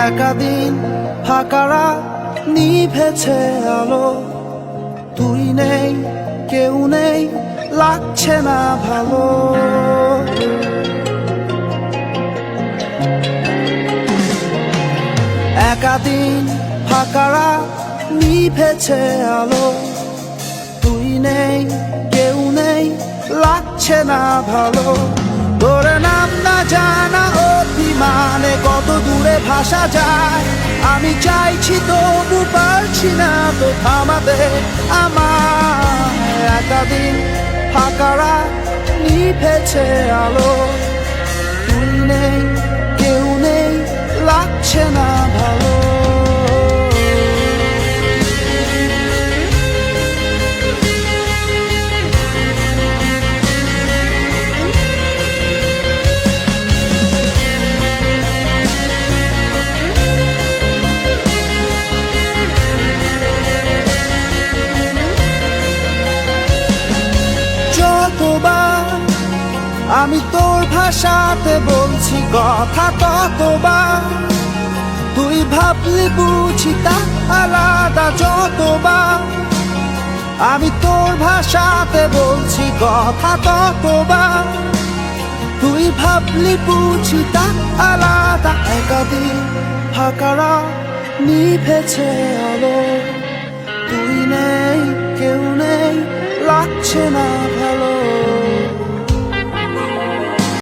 একা দিন ফাঁকা রাত নিভেছে আলো, তুই নেই কেউ নেই লাগছে না ভালো। একা দিন ফাঁকা রাত নিভেছে আলো, তুই নেই কেউ নেই লাগছে না ভালো। তোর নাম না জানা অভিমানে কত দূরে ভাসা যায়, আমি চাইছি তবু পারছি না তো থামাতে আমার। একা দিন ফাঁকা রাত নিভেছে আলো, তুই নেই কেউ নেই লাগছে না ভালো। যতবার আমি তোর ভাষাতে বলছি কথা, ততবার তুই ভাবলি বুঝি তা আলাদা। যতবার আমি তোর ভাষাতে বলছি কথা, ততবার তুই ভাবলি বুঝি তা আলাদা। একা দিন ফাঁকা রাত নিভেছে আলো, তুই নেই কেউ নেই লাগছে না ভালো।